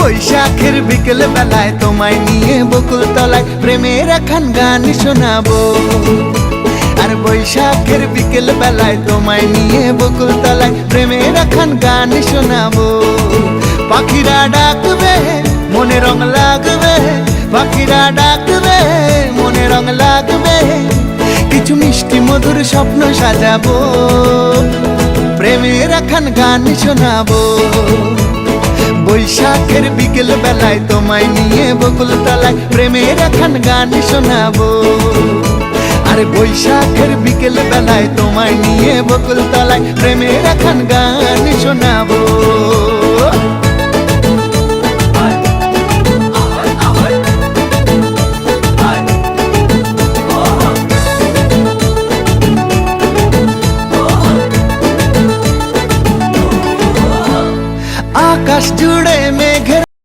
বৈশাখের বিকেল বেলায় তোমায় নিয়ে বকুল তলায় প্রেমের একখান গান শোনাবো। আর বৈশাখের বিকেল বেলায় তোমায় নিয়ে বকুল তলায় প্রেমের একখান গান শোনাবো। পাখিরা ডাকবে মনে রং লাগবে, পাখিরা ডাকবে মনে রং লাগবে, কিছু মিষ্টি মধুর স্বপ্ন সাজাবো, প্রেমের একখান গান শোনাবো। বৈশাখের বিকেল বেলায় তোমায় নিয়ে বকুল তলায় প্রেমের একখান গান শোনাবো। আর বৈশাখের বিকেল বেলায় তোমায় নিয়ে বকুল তলায় প্রেমের একখান গান শোনাবো।